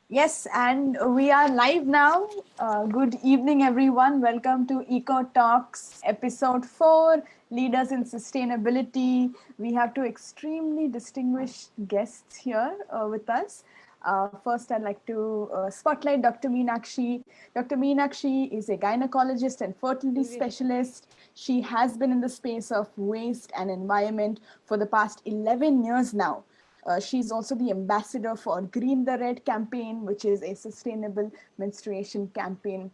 Yes, and we are live now. Good evening, everyone. Welcome to EcoTalks, episode 4, Leaders in Sustainability. We have two extremely distinguished guests here with us. First, I'd like to spotlight Dr. Meenakshi. Dr. Meenakshi is a gynecologist and fertility specialist. She has been in the space of waste and environment for the past 11 years now. She's also the ambassador for Green the Red campaign, which is a sustainable menstruation campaign.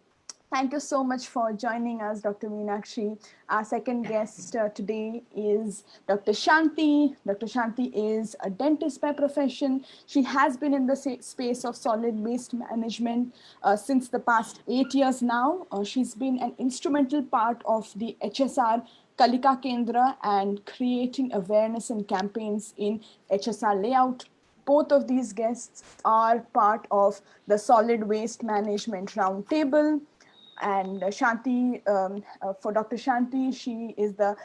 Thank you so much for joining us, Dr. Meenakshi. Our second guest today is Dr. Shanti. Dr. Shanti is a dentist by profession. She has been in the space of solid waste management since the past 8 years now. She's been an instrumental part of the HSR Kalika Kendra and creating awareness and campaigns in HSR layout. Both of these guests are part of the Solid Waste Management Roundtable. And for Dr. Shanti, she is the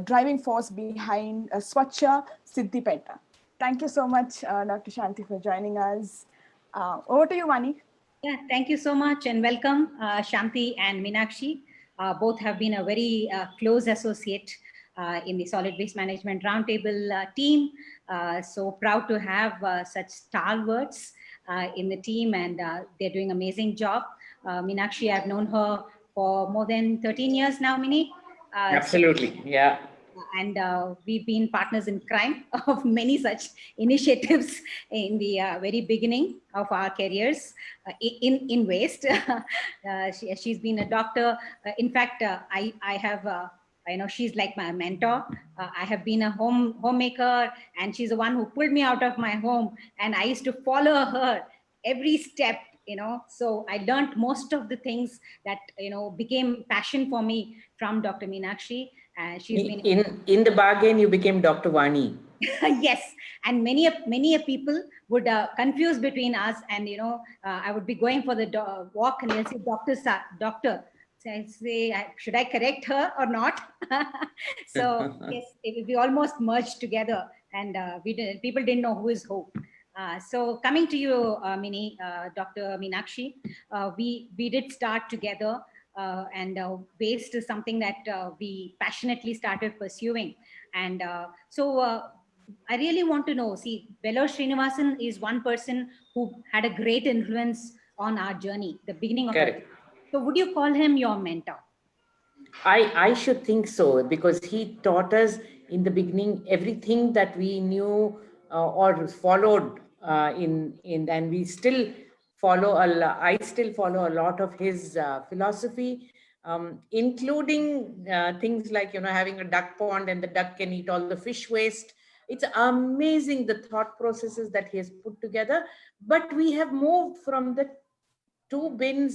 driving force behind Swachha Siddhipeta. Thank you so much, Dr. Shanti, for joining us. Over to you, Vani. Yeah, thank you so much and welcome, Shanti and Meenakshi. Both have been a very close associate in the Solid Waste Management Roundtable team. So proud to have such stalwarts in the team, and they're doing an amazing job. Meenakshi, I've known her for more than 13 years now, Mini. Absolutely, yeah. And we've been partners in crime of many such initiatives in the very beginning of our careers in waste. She's been a doctor. In fact, I have, she's like my mentor. I have been a homemaker, and she's the one who pulled me out of my home, and I used to follow her every step. So I learned most of the things that became passion for me from Dr. Meenakshi. She's been in the bargain, you became Dr. Vani. Yes, and many people would confuse between us, and I would be going for the walk, and they'll say, doctor. So I say, should I correct her or not? So yes, we almost merged together, and people didn't know who is who. So coming to you, Dr. Meenakshi, we did start together, and waste is something that we passionately started pursuing. And so I really want to know, see, Bello Srinivasan is one person who had a great influence on our journey, the beginning of it. So would you call him your mentor? I should think so, because he taught us in the beginning everything that we knew or followed and we still I still follow a lot of his philosophy, including things like, having a duck pond and the duck can eat all the fish waste. It's amazing the thought processes that he has put together. But we have moved from the two-way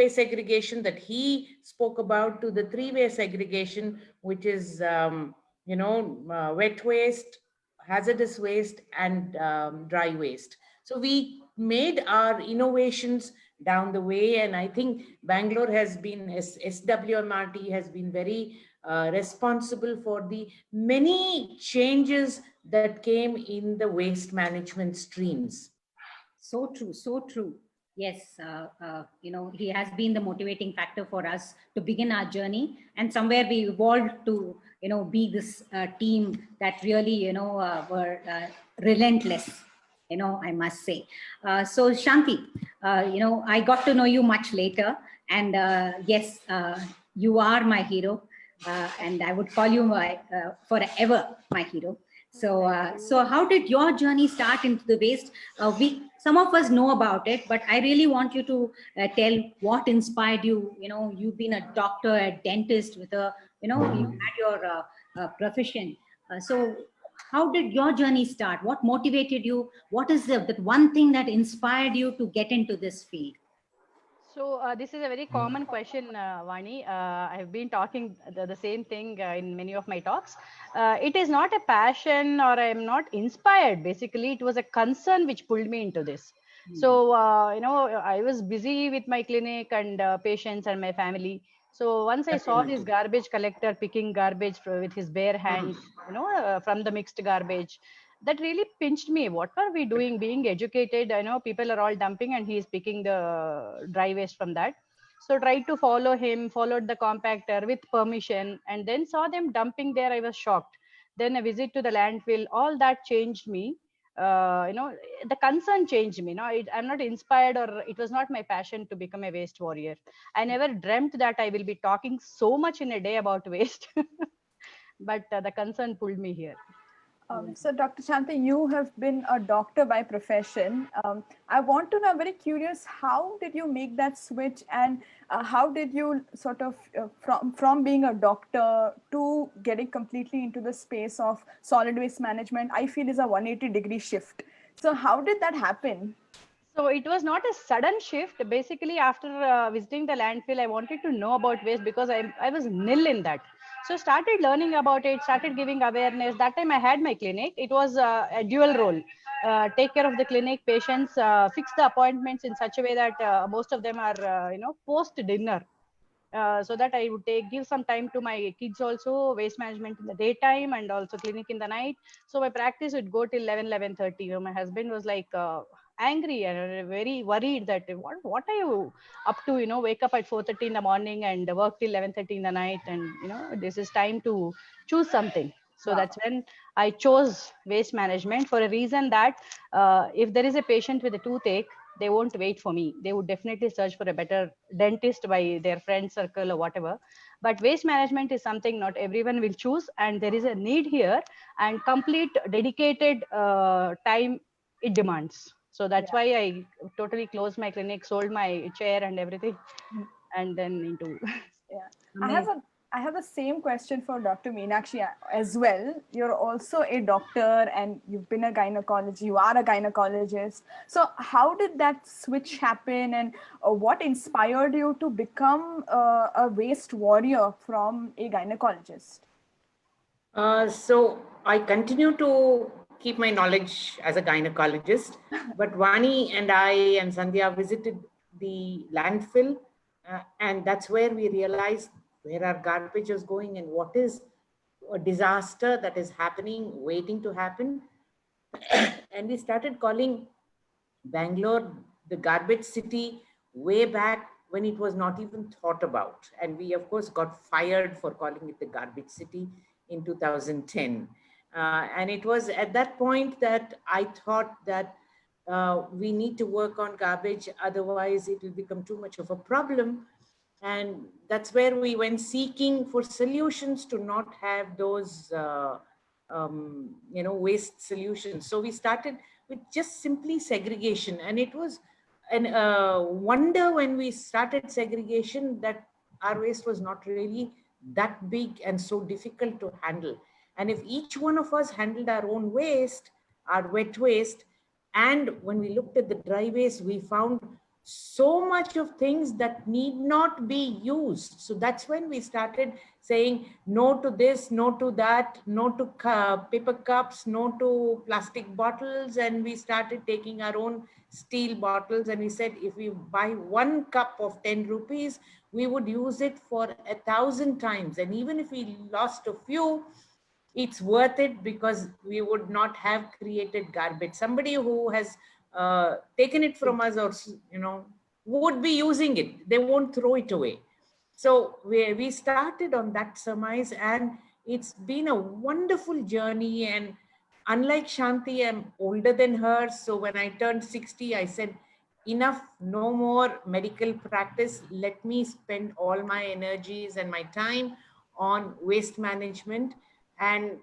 segregation that he spoke about to the three-way segregation, which is, wet waste, hazardous waste, and dry waste. So we made our innovations down the way, and I think Bangalore has been, SWMRT has been very responsible for the many changes that came in the waste management streams. So true, so true. Yes, he has been the motivating factor for us to begin our journey, and somewhere we evolved to, be this team that really, were relentless, I must say. So Shanti, I got to know you much later, and yes, you are my hero, and I would call you forever my hero. So how did your journey start into the waste? Some of us know about it, but I really want you to tell what inspired you. You've been a doctor, a dentist with you had your profession. So how did your journey start? What motivated you? What is that one thing that inspired you to get into this field? So this is a very common question, Vani. I've been talking the same thing in many of my talks. It is not a passion or I am not inspired. Basically, it was a concern which pulled me into this. So, I was busy with my clinic and patients and my family. So once I saw this garbage collector picking garbage with his bare hands, from the mixed garbage, that really pinched me. What are we doing being educated? I know people are all dumping and he's picking the dry waste from that. So tried to follow him, followed the compactor with permission, and then saw them dumping there. I was shocked. Then a visit to the landfill, all that changed me. The concern changed me. I'm not inspired, or it was not my passion to become a waste warrior. I never dreamt that I will be talking so much in a day about waste. But the concern pulled me here. So, Dr. Shanti, you have been a doctor by profession. I want to know, I'm very curious, how did you make that switch, and how did you sort of, from being a doctor to getting completely into the space of solid waste management, I feel is a 180-degree shift. So, how did that happen? So it was not a sudden shift. Basically, after visiting the landfill, I wanted to know about waste because I was nil in that. So started learning about it, started giving awareness. That time I had my clinic. It was a dual role. Take care of the clinic patients, fix the appointments in such a way that most of them are, post dinner. So that I would give some time to my kids also, waste management in the daytime and also clinic in the night. So my practice would go till 11:30. My husband was like angry and very worried that what are you up to? Wake up at 4:30 in the morning and work till 11:30 in the night, and this is time to choose something. So Wow. that's when I chose waste management, for a reason that if there is a patient with a toothache, they won't wait for me. They would definitely search for a better dentist by their friend circle or whatever. But waste management is something not everyone will choose, and there is a need here, and complete dedicated time it demands. So that's Yeah. why I totally closed my clinic, sold my chair and everything, and then into Yeah, amazing. I have the same question for Dr. Meenakshi as well. You're also a doctor and you've been a gynecologist. You are a gynecologist. So how did that switch happen, and what inspired you to become a waste warrior from a gynecologist? So I continue to keep my knowledge as a gynecologist, but Vani and I and Sandhya visited the landfill, and that's where we realized where our garbage is going and what is a disaster that is happening, waiting to happen. And we started calling Bangalore the garbage city way back when it was not even thought about. And we, of course, got fired for calling it the garbage city in 2010. And it was at that point that I thought that we need to work on garbage, otherwise, it will become too much of a problem. And that's where we went seeking for solutions to not have those waste solutions. So we started with just simply segregation, and it was an wonder when we started segregation that our waste was not really that big and so difficult to handle. And if each one of us handled our own waste, our wet waste, and when we looked at the dry waste, we found so much of things that need not be used. So that's when we started saying no to this, no to that, no to paper cups, no to plastic bottles. And we started taking our own steel bottles. And we said, if we buy one cup of 10 rupees, we would use it for 1,000 times. And even if we lost a few, it's worth it because we would not have created garbage. Somebody who has taken it from us, or would be using it. They won't throw it away. So we started on that surmise, and it's been a wonderful journey. And unlike Shanti, I'm older than her. So when I turned 60, I said, enough, no more medical practice. Let me spend all my energies and my time on waste management. And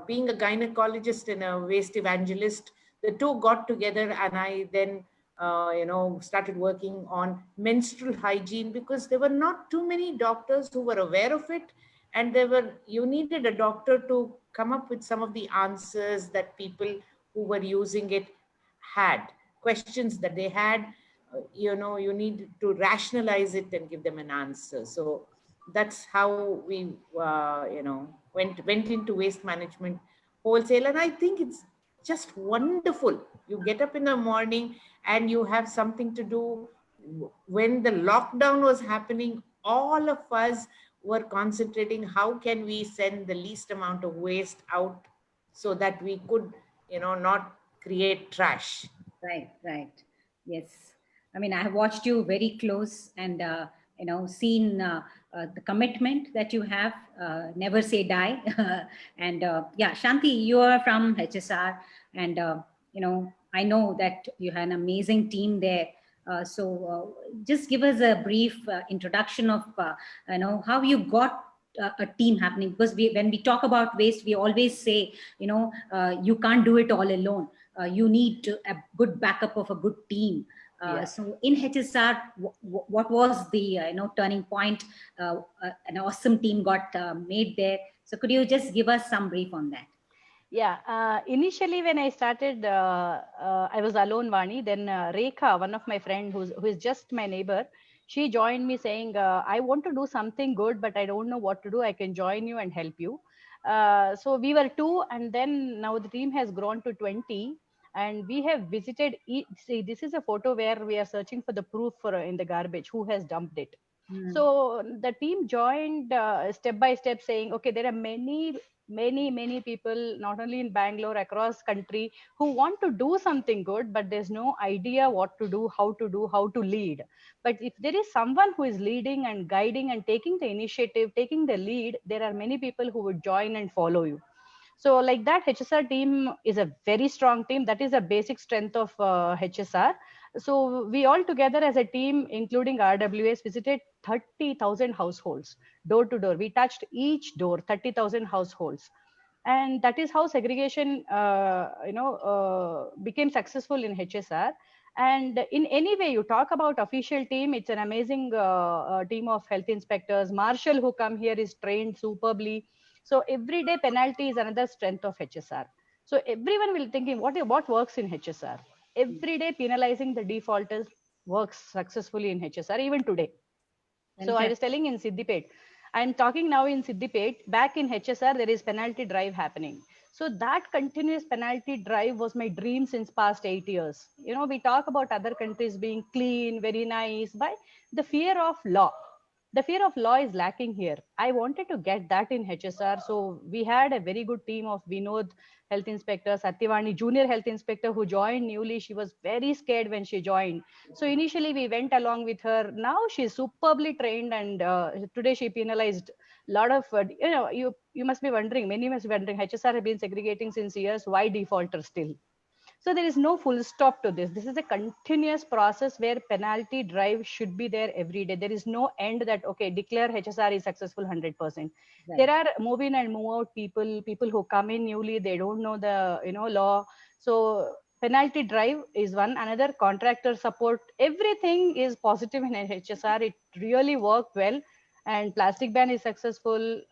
being a gynecologist and a waste evangelist, the two got together, and I then started working on menstrual hygiene, because there were not too many doctors who were aware of it, and you needed a doctor to come up with some of the answers that people who were using it had, questions that they had. You need to rationalize it and give them an answer. So that's how we went into waste management wholesale. And I think it's just wonderful. You get up in the morning and you have something to do. When the lockdown was happening, all of us were concentrating how can we send the least amount of waste out so that we could not create trash. Right, right. Yes. I mean, I have watched you very close and, seen the commitment that you have, never say die. And yeah, Shanti, you are from HSR and, I know that you had an amazing team there. Just give us a brief introduction of, how you got a team happening, because when we talk about waste, we always say, you can't do it all alone. You need a good backup of a good team. Yeah. So in HSR, what was the turning point? An awesome team got made there. So could you just give us some brief on that? Yeah, initially when I started, I was alone, Vani. Then Rekha, one of my friend who is just my neighbor, she joined me saying, "I want to do something good, but I don't know what to do. I can join you and help you." So we were two, and then now the team has grown to 20, and we have visited. See, this is a photo where we are searching for the proof for in the garbage. Who has dumped it? Mm. So the team joined step by step, saying, okay, there are many people, not only in Bangalore, across country, who want to do something good, but there's no idea what to do, how to lead. But if there is someone who is leading and guiding and taking the initiative, taking the lead, there are many people who would join and follow you. So like that, HSR team is a very strong team. That is a basic strength of HSR. So we all together as a team, including RWS, visited 30,000 households, door to door. We touched each door, 30,000 households. And that is how segregation, became successful in HSR. And in any way you talk about official team, it's an amazing team of health inspectors. Marshal who come here is trained superbly. So everyday penalty is another strength of HSR. So everyone will thinking what works in HSR. Every day penalizing the defaulters works successfully in HSR even today. So I was Fantastic. telling in Siddipet, I'm talking now in Siddipet. Back in HSR, there is penalty drive happening. So that continuous penalty drive was my dream since past 8 years. We talk about other countries being clean, very nice, by the fear of law. The fear of law is lacking here. I wanted to get that in HSR. So we had a very good team of Vinod, health inspector, Satyavani, junior health inspector, who joined newly. She was very scared when she joined. So initially we went along with her. Now she's superbly trained, and today she penalized a lot of, you must be wondering, many must be wondering, HSR have been segregating since years. Why defaulter still? So there is no full stop to this. This is a continuous process where penalty drive should be there every day. There is no end that, okay, declare HSR is successful 100%. There Right. are move in and move out people who come in newly, they don't know the law. So penalty drive is one. Another, contractor support. Everything is positive in HSR. It really worked well, and plastic ban is successful.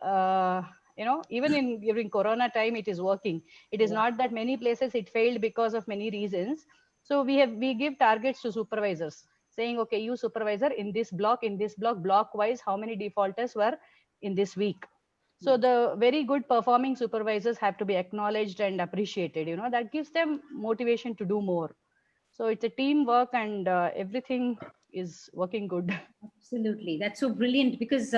Even in during Corona time, it is working. It is Wow. not that many places it failed because of many reasons. So we give targets to supervisors, saying, okay, you supervisor, in this block block wise, how many defaulters were in this week. So the very good performing supervisors have to be acknowledged and appreciated. That gives them motivation to do more. So it's a teamwork, and everything is working good. Absolutely, that's so brilliant because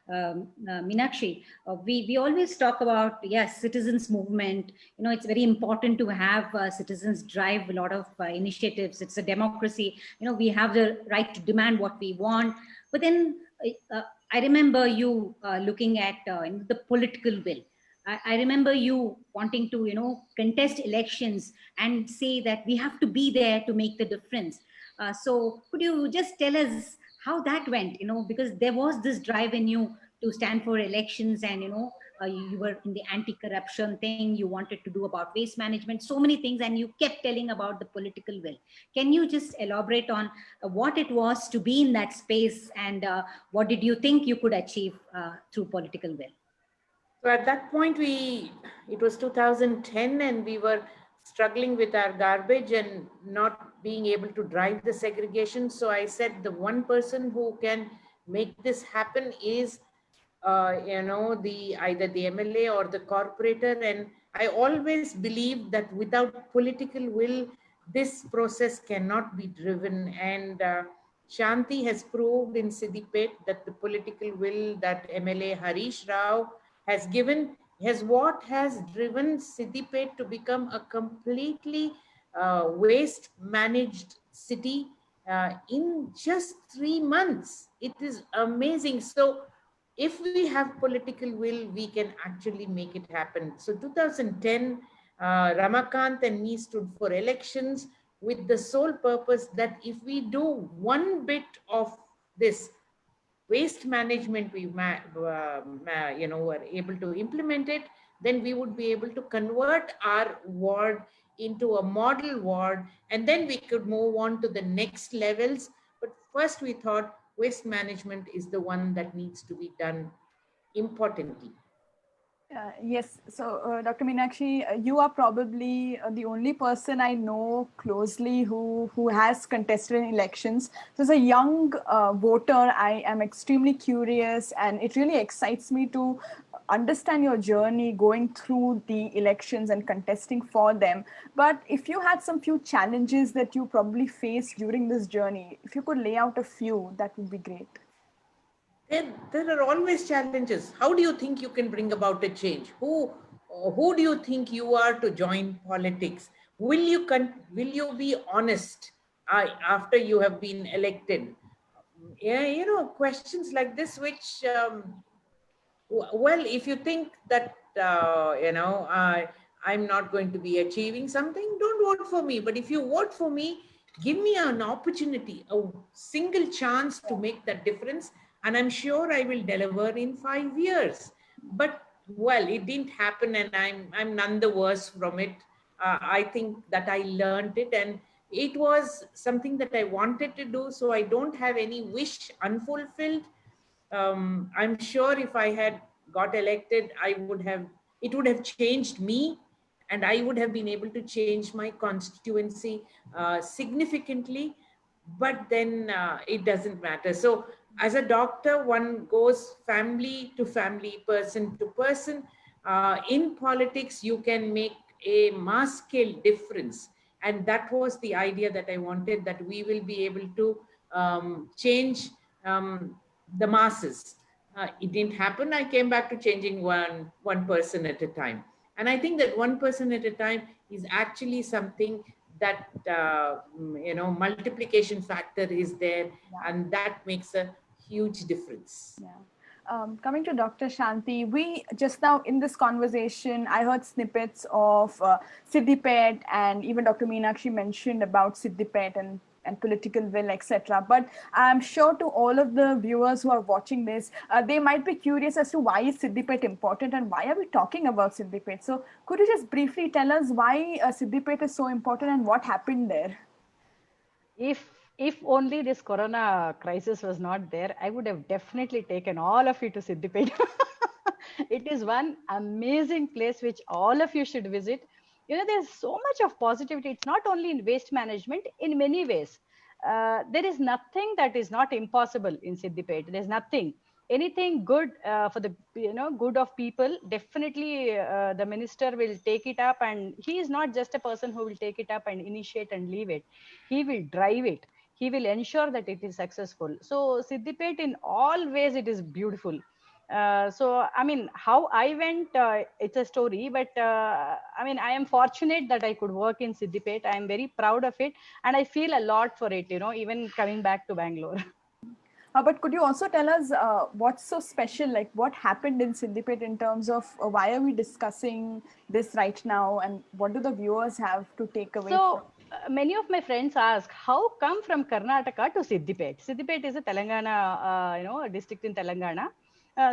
Meenakshi, we always talk about, yes, citizens movement. It's very important to have citizens drive a lot of initiatives. It's a democracy. We have the right to demand what we want. But then I remember you looking at the political will. I remember you wanting to contest elections and say that we have to be there to make the difference. So could you just tell us how that went? Because there was this drive in you to stand for elections, and you were in the anti-corruption thing. You wanted to do about waste management, so many things, and you kept telling about the political will. Can you just elaborate on what it was to be in that space, and what did you think you could achieve through political will? So at that point, it was 2010, and we were struggling with our garbage and not being able to drive the segregation. So I said the one person who can make this happen is, the either the MLA or the corporator. And I always believe that without political will, this process cannot be driven. And Shanti has proved in Siddipet that the political will that MLA Harish Rao has given what has driven Siddipet to become a completely waste managed city in just 3 months. It is amazing. So, if we have political will, we can actually make it happen. So, 2010, Ramakant and me stood for elections with the sole purpose that if we do one bit of this waste management, were able to implement it, then we would be able to convert our ward into a model ward, and then we could move on to the next levels. But first we thought waste management is the one that needs to be done importantly. Yes, so Dr. Meenakshi, you are probably the only person I know closely who has contested in elections. So, as a young voter, I am extremely curious, and it really excites me to understand your journey going through the elections and contesting for them. But if you had some few challenges that you probably faced during this journey, if you could lay out a few, that would be great. There are always challenges. How do you think you can bring about a change? Who do you think you are to join politics? Will you be honest after you have been elected? Yeah, questions like this, which well, if you think that I'm not going to be achieving something, don't vote for me. But if you vote for me, give me an opportunity, a single chance to make that difference, and I'm sure I will deliver in 5 years. But well, it didn't happen, and I'm none the worse from it. I think that I learned it, and it was something that I wanted to do, so I don't have any wish unfulfilled. I'm sure if I had got elected, it would have changed me, and I would have been able to change my constituency significantly. But then it doesn't matter. So, as a doctor, one goes family to family, person to person. In politics, you can make a mass scale difference. And that was the idea that I wanted, that we will be able to change the masses. It didn't happen. I came back to changing one person at a time, and I think that one person at a time is actually something that multiplication factor is there, and that makes a huge difference. Yeah. Coming to Dr. Shanti, we just now in this conversation, I heard snippets of Siddipet, and even Dr. Meenakshi mentioned about Siddipet and political will, etc. But I'm sure to all of the viewers who are watching this, they might be curious as to why is Siddipet important and why are we talking about Siddipet? So could you just briefly tell us why Siddipet is so important and what happened there? If only this corona crisis was not there, I would have definitely taken all of you to Siddipet. It is one amazing place which all of you should visit. There's so much of positivity. It's not only in waste management, in many ways. There is nothing that is not impossible in Siddipet. There's nothing. Anything good for the good of people, definitely the minister will take it up, and he is not just a person who will take it up and initiate and leave it. He will drive it. He will ensure that it is successful. So Siddipet, in all ways, it is beautiful. So I mean, how I went, it's a story, but I mean, I am fortunate that I could work in Siddipet. I am very proud of it, and I feel a lot for it, even coming back to Bangalore. But could you also tell us what's so special, like what happened in Siddipet in terms of why are we discussing this right now, and what do the viewers have to take away So from? many of my friends ask, how come from Karnataka to Siddipet? Siddipet is a Telangana, a district in Telangana.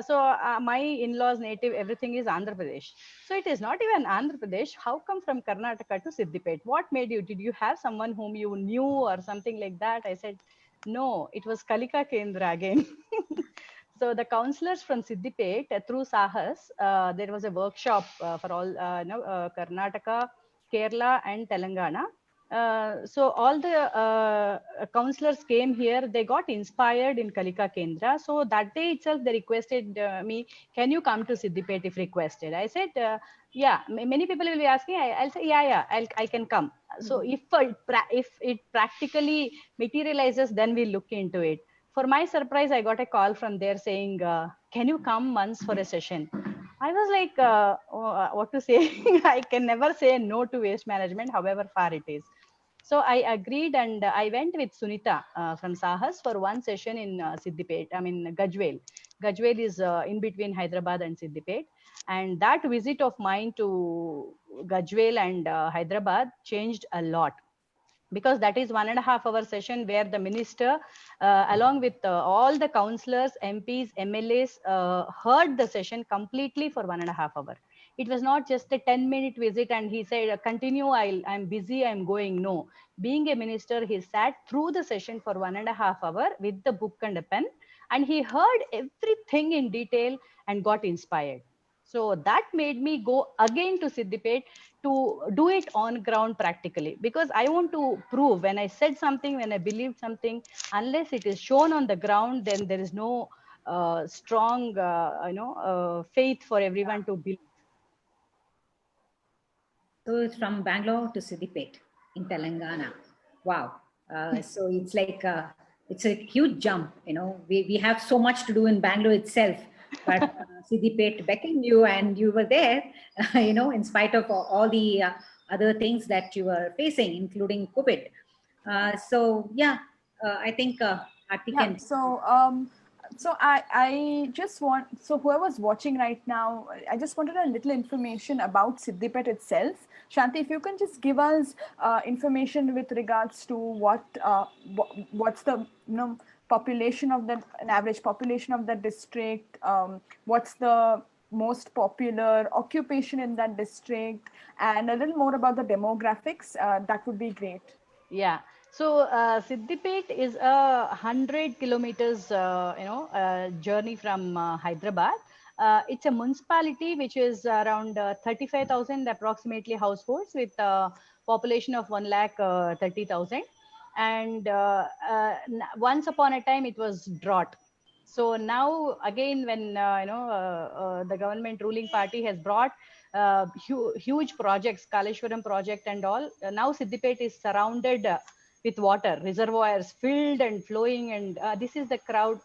So my in-laws native, everything is Andhra Pradesh. So it is not even Andhra Pradesh. How come from Karnataka to Siddipet? What made you? Did you have someone whom you knew or something like that? I said, no, it was Kalika Kendra again. So the counselors from Siddipet, through Sahas, there was a workshop for all Karnataka, Kerala, and Telangana. So all the counselors came here. They got inspired in Kalika Kendra. So that day itself, they requested me, "Can you come to Siddipet if requested?" I said, "Yeah." Many people will be asking. I'll say, "Yeah, yeah, I can come." So if it practically materializes, then we'll look into it. For my surprise, I got a call from there saying, "Can you come once for a session?" I was like, what to say? I can never say no to waste management, however far it is. So I agreed, and I went with Sunita from Sahas for one session in Siddipet. I mean, Gajwel. Gajwel is in between Hyderabad and Siddipet. And that visit of mine to Gajwel and Hyderabad changed a lot, because that is 1.5 hour session where the minister, along with all the councillors, MPs, MLAs, heard the session completely for 1.5 hour. It was not just a 10-minute visit and he said, continue, I'm busy, I'm going. No, being a minister, he sat through the session for 1.5 hour with the book and a pen, and he heard everything in detail and got inspired. So that made me go again to Siddipet to do it on ground practically, because I want to prove, when I said something, when I believed something, unless it is shown on the ground, then there is no strong faith for everyone to believe. So it's from Bangalore to Siddipet in Telangana. Wow. So it's like, it's a huge jump. We have so much to do in Bangalore itself, but Siddipet beckoned you and you were there, in spite of all the other things that you were facing, including COVID. So yeah, I think Aarti Yeah, can. so I just want, so whoever's watching right now, I just wanted a little information about Siddipet itself. Shanti, if you can just give us information with regards to what's the population of that, an average population of that district, what's the most popular occupation in that district, and a little more about the demographics, that would be great. Yeah. So Siddipet is a 100 kilometers, journey from Hyderabad. It's a municipality which is around 35,000 approximately households, with a population of 1,30,000. And once upon a time, it was drought. So now again, when the government ruling party has brought huge projects, Kaleshwaram project and all, now Siddipet is surrounded with water, reservoirs filled and flowing, and this is the crowd.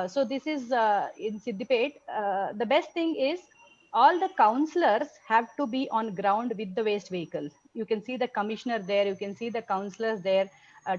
So this is in Siddipet. The best thing is, all the councillors have to be on ground with the waste vehicles. You can see the commissioner there, you can see the councillors there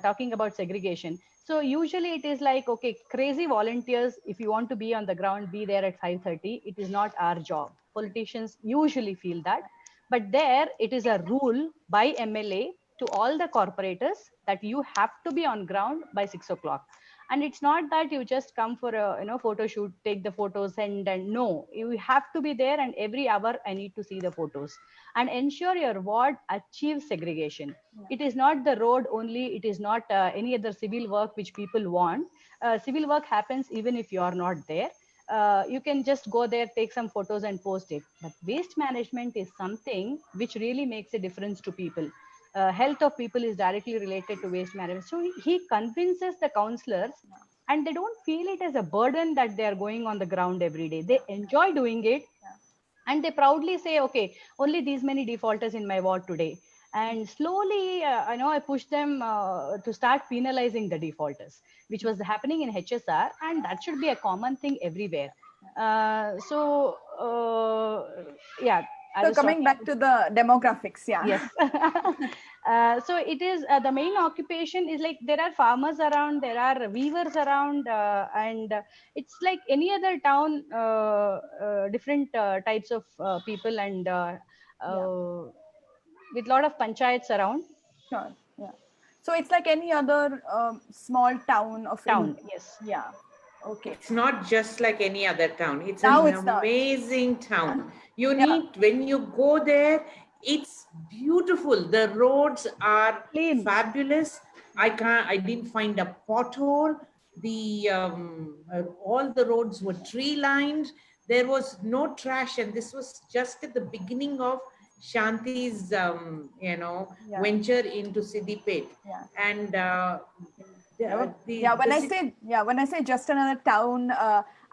talking about segregation. So usually it is like, okay, crazy volunteers, if you want to be on the ground, be there at 5:30. It is not our job. Politicians usually feel that. But there it is a rule by MLA to all the corporators that you have to be on ground by 6 o'clock. And it's not that you just come for a photo shoot, take the photos, and no, you have to be there, and every hour I need to see the photos and ensure your ward achieves segregation. It is not the road only, it is not any other civil work which people want. Civil work happens even if you are not there. You can just go there, take some photos and post it. But waste management is something which really makes a difference to people. Health of people is directly related to waste management. So he convinces the councillors, and they don't feel it as a burden that they are going on the ground every day. They enjoy doing it, and they proudly say, okay, only these many defaulters in my ward today. And slowly, I push them to start penalizing the defaulters, which was happening in HSR, and that should be a common thing everywhere. Yeah, I So was coming talking back to the demographics, yeah. Yes. So it is the main occupation is like, there are farmers around, there are weavers around, and it's like any other town, different types of people, and with a lot of panchayats around. Sure. Yeah. So it's like any other small town of Town, India. yes. Yeah. Okay. It's not just like any other town. It's Now an it's not. amazing town. You Yeah. need, when you go there, it's beautiful. The roads are Clean. fabulous. I didn't find a pothole. All the roads were tree lined. There was no trash, and this was just at the beginning of Shanti's, venture into Siddipet. Yeah. And When I say just another town,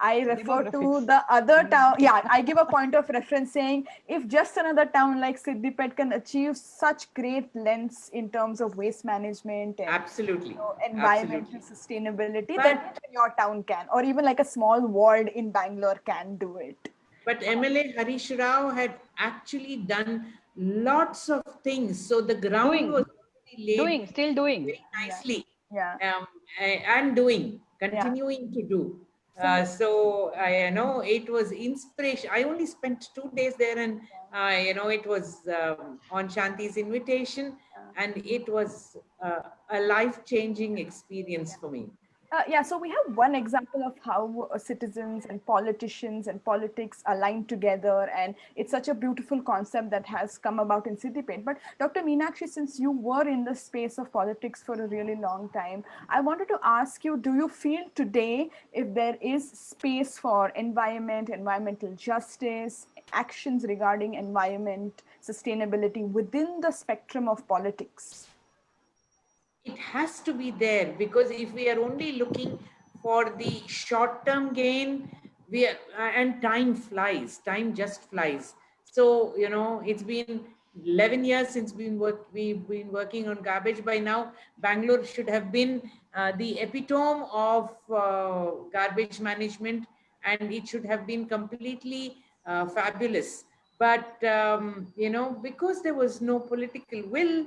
I refer to Demographics. the other town. Yeah, I give a point of reference saying, if just another town like Siddipet can achieve such great lengths in terms of waste management and absolutely, environmental absolutely. sustainability, But then your town can, or even like a small ward in Bangalore can do it. But MLA Harish Rao had actually done lots of things. So the ground was Doing, already laid still doing. very Yeah. nicely, Yeah. and doing, Yeah. continuing to do. So So I know it was inspiration. I only spent 2 days there, and it was on Shanti's invitation, and it was a life-changing experience for me. yeah, so we have one example of how citizens and politicians and politics align together, and it's such a beautiful concept that has come about in Siddipet. But Dr. Meenakshi, since you were in the space of politics for a really long time, I wanted to ask you, do you feel today if there is space for environment, environmental justice, actions regarding environment, sustainability within the spectrum of politics? It has to be there, because if we are only looking for the short term gain, we are, and time just flies. So it's been 11 years since we've been working on garbage. By now Bangalore should have been the epitome of garbage management, and it should have been completely fabulous. But because there was no political will,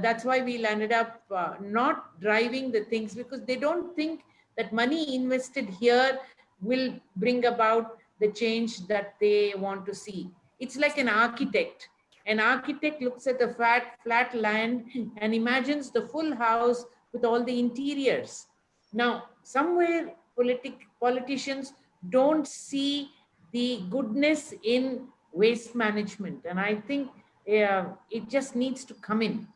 that's why we landed up not driving the things, because they don't think that money invested here will bring about the change that they want to see. It's like an architect. An architect looks at a flat land and imagines the full house with all the interiors. Now, somewhere politicians don't see the goodness in waste management, and I think it just needs to come in.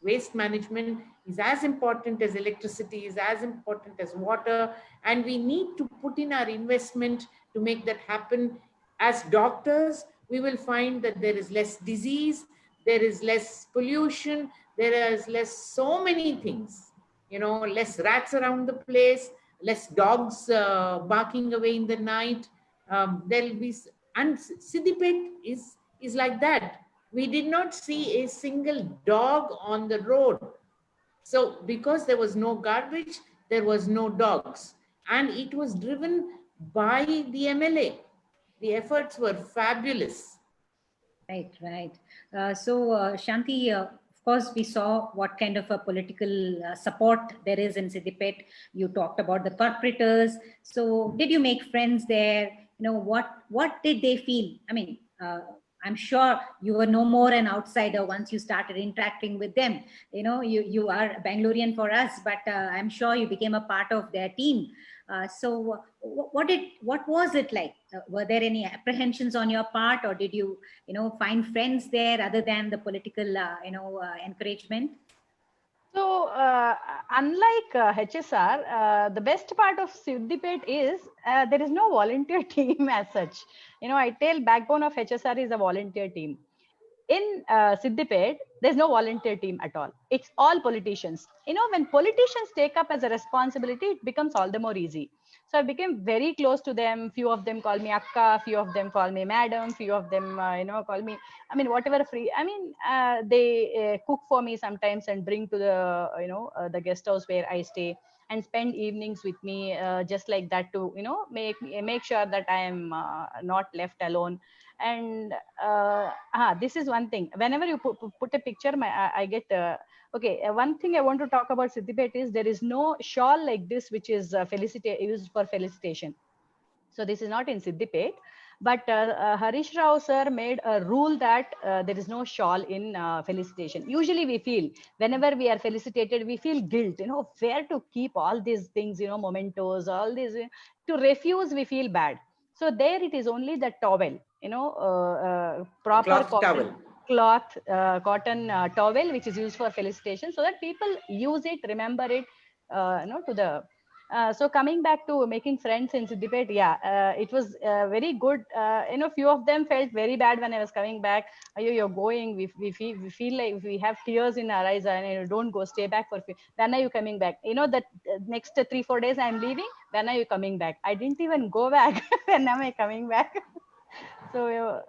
Waste management is as important as electricity, is as important as water, and we need to put in our investment to make that happen. As doctors, we will find that there is less disease, there is less pollution, there is less so many things, less rats around the place, less dogs barking away in the night. There'll be, and Siddipet is like that. We did not see a single dog on the road. So because there was no garbage, there was no dogs. And it was driven by the MLA. The efforts were fabulous. Right, right. Shanti, of course, we saw what kind of a political support there is in Siddipet. You talked about the corporators. So, did you make friends there? What did they feel? I mean, I'm sure you were no more an outsider once you started interacting with them. You are Bangalorean for us, but I'm sure you became a part of their team. What was it like? Were there any apprehensions on your part, or did you find friends there other than the political encouragement? So, unlike HSR, the best part of Siddipet is there is no volunteer team as such. I tell backbone of HSR is a volunteer team. In Siddipet, there's no volunteer team at all. It's all politicians. When politicians take up as a responsibility, it becomes all the more easy. So I became very close to them. Few of them call me Akka, few of them call me Madam, few of them, call me, whatever free. They cook for me sometimes and bring to the, the guest house where I stay and spend evenings with me, just like that to, make sure that I am not left alone. And this is one thing. Whenever you put a picture, I get okay. One thing I want to talk about Siddipet is there is no shawl like this which is used for felicitation. So this is not in Siddipet, but Harish Rao sir made a rule that there is no shawl in felicitation. Usually we feel whenever we are felicitated, we feel guilt, where to keep all these things, mementos, all these, to refuse, we feel bad. So there it is only the towel, The proper cloth cotton towel. cotton towel, which is used for felicitation, so that people use it, remember it, to the so coming back to making friends in Siddipet, yeah, it was very good. Few of them felt very bad when I was coming back. You're going. We feel like we have tears in our eyes, and don't go. Stay back for. When are you coming back? That next 3-4 days I'm leaving. When are you coming back? I didn't even go back. When am I coming back? So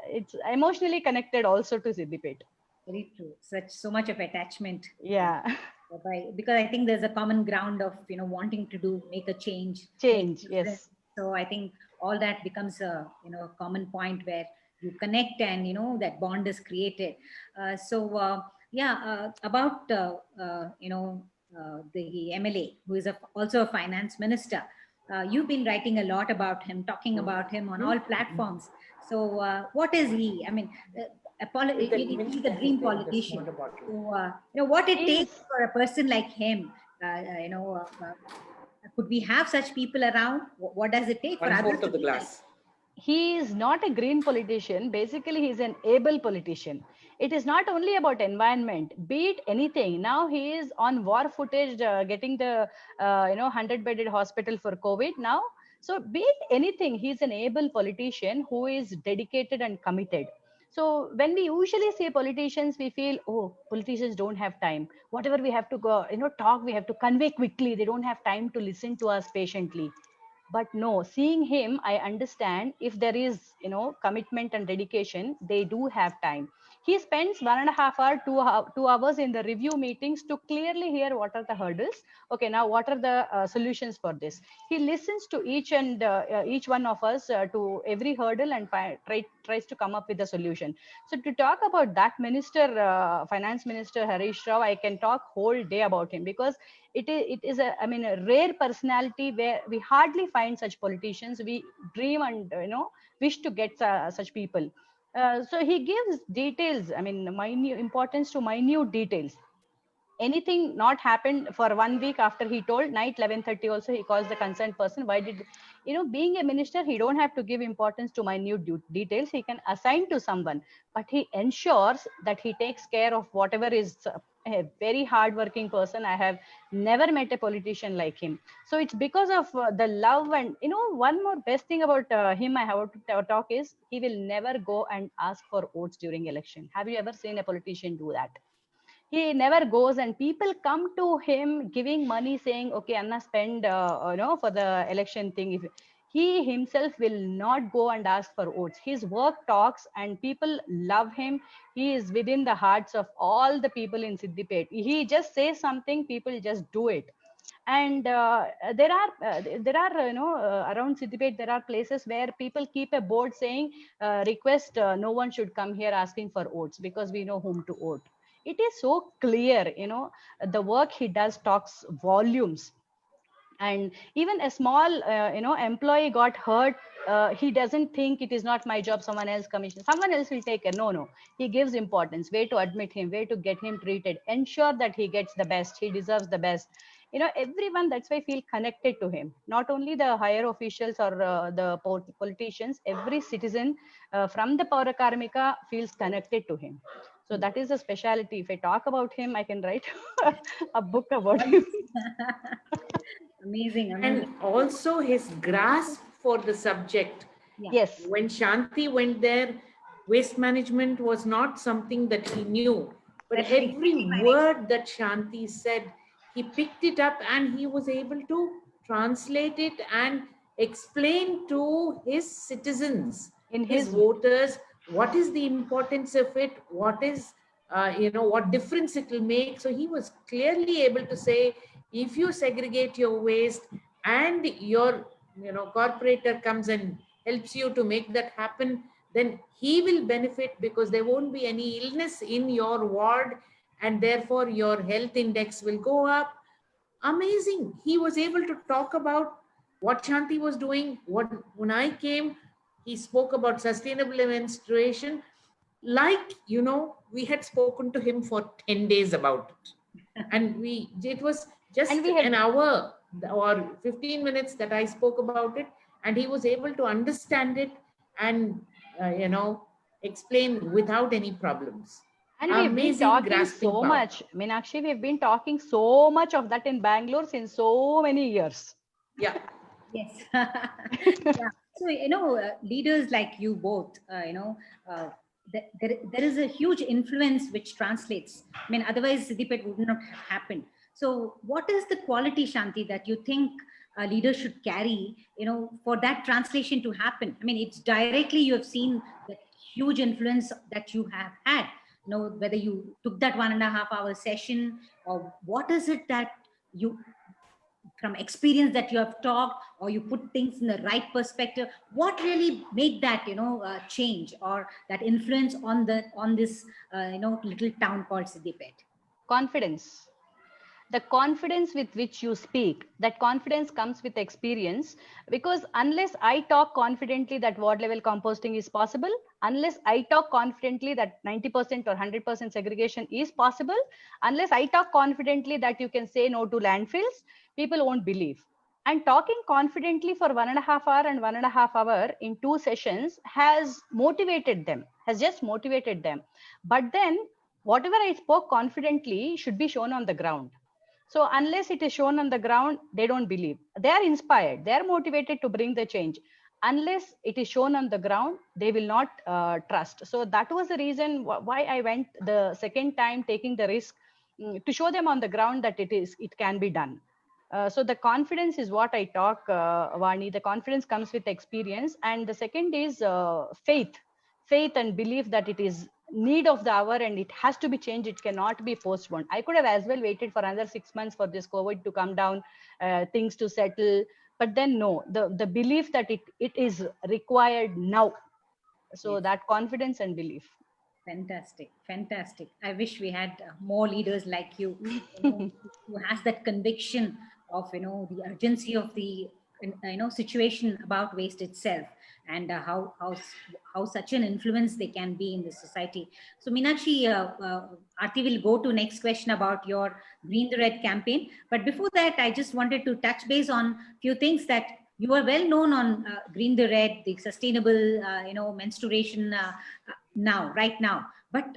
it's emotionally connected also to Siddipet. Very true. So much of attachment. Yeah. Because I think there's a common ground of wanting to make a change, make a Change. difference. Yes. So I think all that becomes a, a common point where you connect and, that bond is created. About, the MLA, who is also a finance minister. You've been writing a lot about him, talking about him on all platforms. So what is he? I mean, he's a dream politician. So, what it takes He's for a person like him, could we have such people around? What does it take for One others fourth to of the be like? glass. he is not a green politician. Basically, he's an able politician. It is not only about environment, be it anything. Now he is on war footage, getting the 100-bedded hospital for COVID now. So be it anything, he's an able politician who is dedicated and committed. So when we usually say politicians, we feel, oh, politicians don't have time. Whatever we have to go, talk, we have to convey quickly. They don't have time to listen to us patiently. But no, seeing him, I understand if there is commitment and dedication, they do have time. He spends 1.5 hour 2 hours in the review meetings to clearly hear what are the hurdles. Okay, now what are the solutions for this? He listens to each one of us, to every hurdle, and tries to come up with a solution. So to talk about that minister, finance minister Harish Rao, I can talk whole day about him, because it is a rare personality where we hardly find such politicians. We dream and wish to get such people. So he gives details, minute importance to minute details. Anything not happened for 1 week, after he told night 11:30 also he calls the concerned person. Why did being a minister, he don't have to give importance to minute details. He can assign to someone, but he ensures that he takes care of whatever is a very hard working person. I have never met a politician like him. So it's because of the love. And one more best thing about him I have to talk is, he will never go and ask for votes during election. Have you ever seen a politician do that? He never goes, and people come to him giving money, saying, okay, Anna, spend for the election thing. If he himself will not go and ask for votes, his work talks and people love him. He is within the hearts of all the people in Siddipet. He just says something, people just do it. And there are around Siddipet, there are places where people keep a board saying, request, no one should come here asking for votes, because we know whom to vote. It is so clear, the work he does talks volumes. And even a small employee got hurt, he doesn't think it is not my job, someone else commission, someone else will take care. No, he gives importance, way to admit him, way to get him treated, ensure that he gets the best, he deserves the best. Everyone, that's why, feel connected to him. Not only the higher officials or the politicians, every citizen, from the Paura Karmika, feels connected to him. So that is a speciality. If I talk about him, I can write a book about him. Amazing, And amazing. also his grasp for the subject. Yeah. Yes. When Shanti went there, waste management was not something that he knew. But That's every exactly my next. word that Shanti said, he picked it up and he was able to translate it and explain to his citizens, In his his voters, what is the importance of it, what is, what difference it will make. So he was clearly able to say, if you segregate your waste and your, corporator comes and helps you to make that happen, then he will benefit, because there won't be any illness in your ward, and therefore your health index will go up. Amazing. He was able to talk about what Shanti was doing. When I came, he spoke about sustainable menstruation. Like, we had spoken to him for 10 days about it. And it was and just we an had hour or 15 minutes that I spoke about it. And he was able to understand it and, explain without any problems. And we've been Amazing talking grasping so power. much. Meenakshi, we've been talking so much of that in Bangalore since so many years. Yeah. Yes. Yeah. So, leaders like you both, there is a huge influence which translates. I mean, otherwise, Siddipet would not have happened. So, what is the quality, Shanti, that you think a leader should carry, for that translation to happen? I mean, it's directly you have seen the huge influence that you have had. Whether you took that 1.5 hour session, or what is it that you from experience that you have talked, or you put things in the right perspective? What really made that, change, or that influence on this little town called Siddipet? Confidence. The confidence with which you speak, that confidence comes with experience, because unless I talk confidently that ward level composting is possible, unless I talk confidently that 90% or 100% segregation is possible, unless I talk confidently that you can say no to landfills, people won't believe. And talking confidently for 1.5 hours and 1.5 hours in 2 sessions has motivated them, has just motivated them. But then whatever I spoke confidently should be shown on the ground. So unless it is shown on the ground, they don't believe. They are inspired. They are motivated to bring the change. Unless it is shown on the ground, they will not trust. So that was the reason why I went the second time, taking the risk, to show them on the ground that it can be done. So the confidence is what I talk, Vani. The confidence comes with experience, and the second is faith and belief that it is need of the hour and it has to be changed. It cannot be postponed. I could have as well waited for another 6 months for this COVID to come down, things to settle, but then no, the belief that it is required now. So Yes. that confidence and belief. Fantastic, fantastic. I wish we had more leaders like you, who has that conviction of the urgency of the situation about waste itself, and how such an influence they can be in the society. So Meenakshi, Aarti will go to next question about your Green the Red campaign. But before that, I just wanted to touch base on few things that you are well known on Green the Red, the sustainable menstruation. Right now, but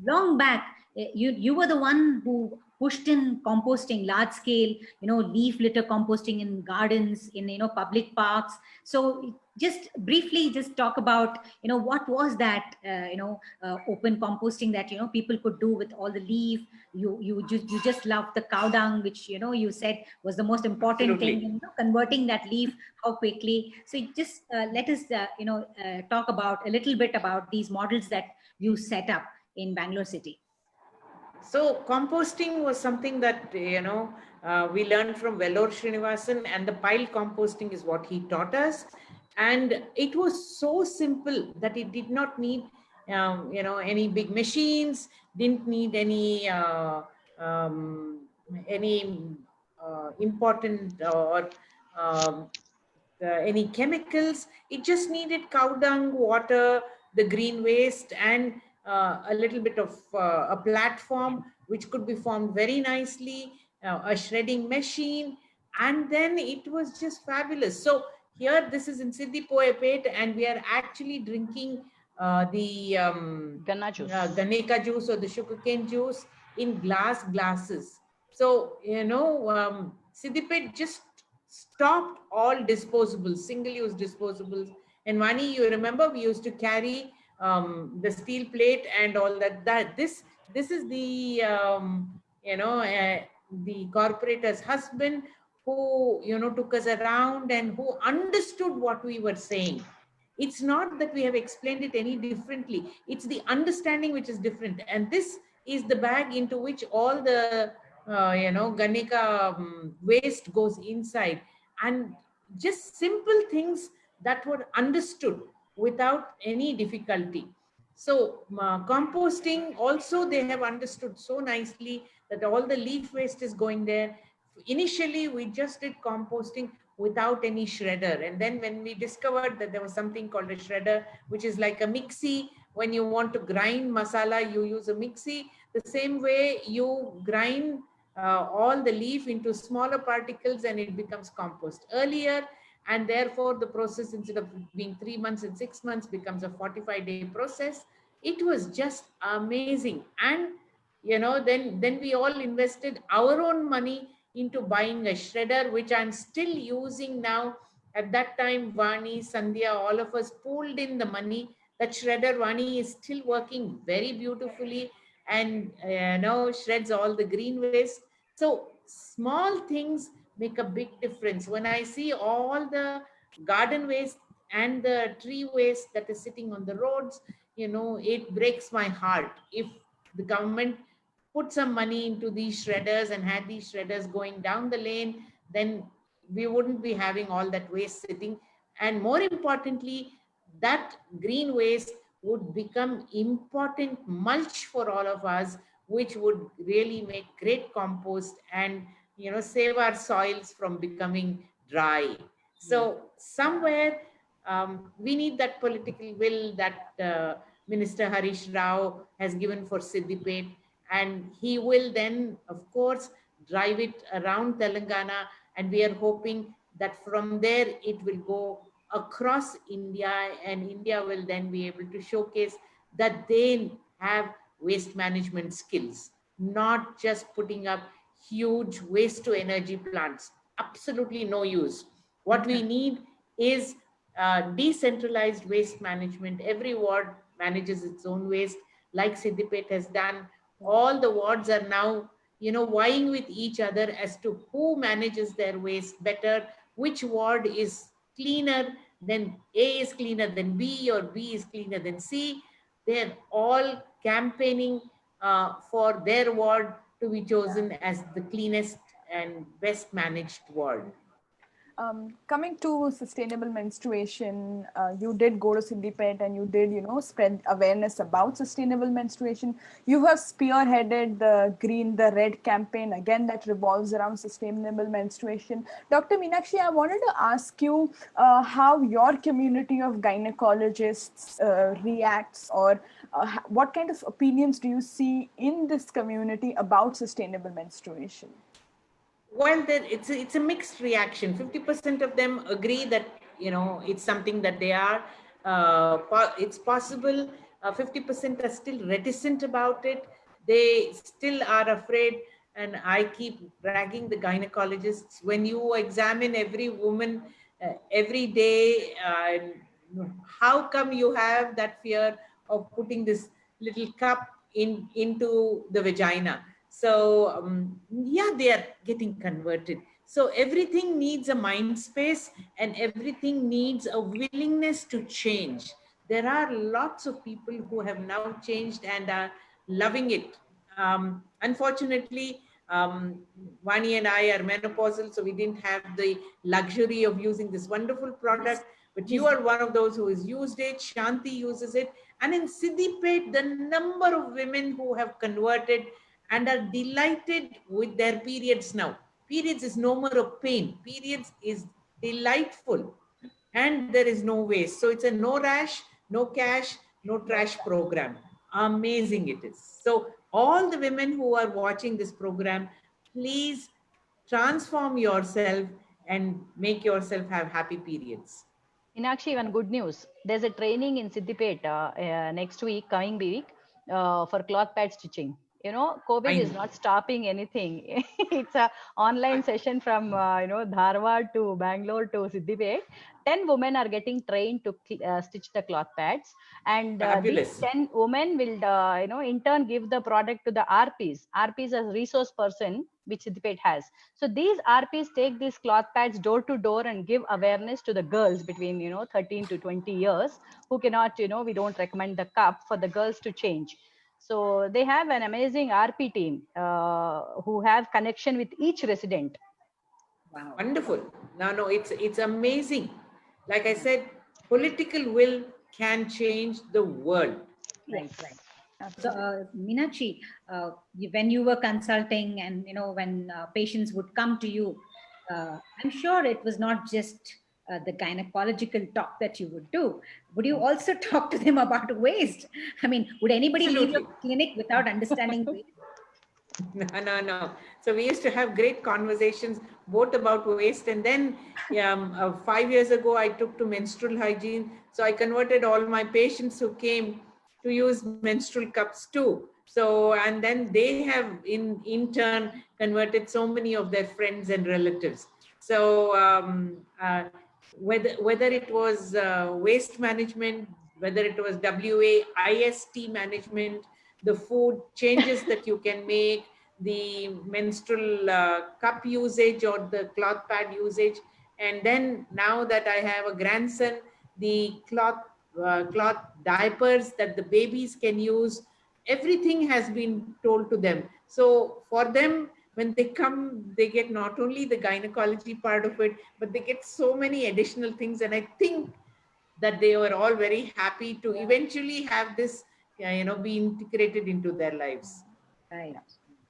long back, you were the one who pushed in composting, large scale, leaf litter composting in gardens, in public parks. So just briefly, just talk about what was that open composting that people could do with all the leaf. You just loved the cow dung, which you said was the most important Absolutely. thing, converting that leaf, how quickly. So just let us talk about a little bit about these models that you set up in Bangalore city. So composting was something that, we learned from Vellore Srinivasan, and the pile composting is what he taught us. And it was so simple that it did not need, any big machines, didn't need any important or um, any chemicals. It just needed cow dung, water, the green waste, and a little bit of a platform which could be formed very nicely, a shredding machine, and then it was just fabulous. So here, this is in Siddipet, and we are actually drinking the Ganna juice. Ganeka juice or the sugarcane juice in glasses. So, Siddipet just stopped all disposables, single-use disposables. And Vani, you remember we used to carry the steel plate and all that. This is the the corporator's husband who took us around and who understood what we were saying. It's not that we have explained it any differently. It's the understanding which is different. And this is the bag into which all the Ganika waste goes inside, and just simple things that were understood without any difficulty. So composting also, they have understood so nicely that all the leaf waste is going there. Initially, we just did composting without any shredder. And then when we discovered that there was something called a shredder, which is like a mixie, when you want to grind masala, you use a mixie. The same way you grind all the leaf into smaller particles and it becomes compost earlier. And therefore, the process, instead of being 3 months and 6 months, becomes a 45-day process. It was just amazing. And then we all invested our own money into buying a shredder, which I'm still using now. At that time, Vani, Sandhya, all of us pooled in the money. That shredder, Vani, is still working very beautifully, and shreds all the green waste. So small things make a big difference. When I see all the garden waste and the tree waste that is sitting on the roads, it breaks my heart. If the government put some money into these shredders and had these shredders going down the lane, then we wouldn't be having all that waste sitting. And more importantly, that green waste would become important mulch for all of us, which would really make great compost and, save our soils from becoming dry. Yes. So somewhere we need that political will that Minister Harish Rao has given for Siddipet, and he will then, of course, drive it around Telangana, and we are hoping that from there it will go across India, and India will then be able to showcase that they have waste management skills, not just putting up huge waste to energy plants. Absolutely no use. What we need is decentralized waste management. Every ward manages its own waste, like Siddipet has done. All the wards are now, vying with each other as to who manages their waste better, which ward is cleaner, then A is cleaner than B, or B is cleaner than C. They're all campaigning for their ward to be chosen as the cleanest and best managed ward. Coming to sustainable menstruation, you did go to Sindipet and you did, spread awareness about sustainable menstruation. You have spearheaded the green, the red campaign, again, that revolves around sustainable menstruation. Dr. Meenakshi, I wanted to ask you how your community of gynecologists reacts, or what kind of opinions do you see in this community about sustainable menstruation? Well, it's a mixed reaction. 50% of them agree that it's something that they are. It's possible. 50% are still reticent about it. They still are afraid. And I keep bragging the gynecologists. When you examine every woman every day, how come you have that fear of putting this little cup into the vagina? So yeah, they are getting converted. So everything needs a mind space, and everything needs a willingness to change. There are lots of people who have now changed and are loving it. Unfortunately, Vani and I are menopausal, so we didn't have the luxury of using this wonderful product. But you are one of those who has used it. Shanti uses it. And in Siddipet, the number of women who have converted and are delighted with their periods now. Periods is no more a pain. Periods is delightful. And there is no waste. So it's a no rash, no cash, no trash program. Amazing it is. So all the women who are watching this program, please transform yourself and make yourself have happy periods. Actually, one good news. There's a training in Siddipet next week, coming week, for cloth pad stitching. COVID is Fine. not stopping anything. It's a online session from Dharwad to Bangalore to Siddipet. 10 women are getting trained to stitch the cloth pads, and these Fabulous. 10 women will in turn give the product to the RPs. RPs as resource person, which Siddipet has. So these RPs take these cloth pads door to door and give awareness to the girls between 13 to 20 years who cannot, we don't recommend the cup for the girls to change. So they have an amazing RP team who have connection with each resident. Wow. Wonderful. No, it's amazing. Like I said, political will can change the world. Right, Yes. right. So, Meenakshi, when you were consulting, and when patients would come to you, I'm sure it was not just the gynecological talk that you would do. Would you also talk to them about waste? I mean, would anybody leave your Absolutely. clinic without understanding waste? No. So we used to have great conversations both about waste, and then 5 years ago I took to menstrual hygiene. So I converted all my patients who came to use menstrual cups too. So, and then they have in turn converted so many of their friends and relatives. So whether it was waste management, whether it was WAIST management, the food changes that you can make, the menstrual cup usage or the cloth pad usage. And then now that I have a grandson, the cloth diapers that the babies can use, everything has been told to them. So for them, when they come, they get not only the gynecology part of it, but they get so many additional things. And I think that they were all very happy to eventually have this, be integrated into their lives. Right.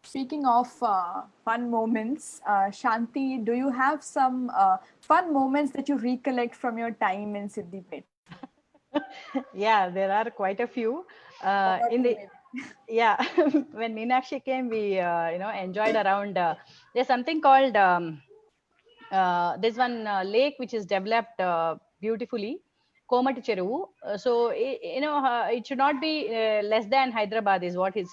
Speaking of fun moments, Shanti, do you have some fun moments that you recollect from your time in Siddipet? Yeah, there are quite a few. One or In two the maybe. Yeah, when Meenakshi came, we enjoyed around. There's something called there's one lake which is developed beautifully, Komati Cheruvu. It should not be less than Hyderabad is what he's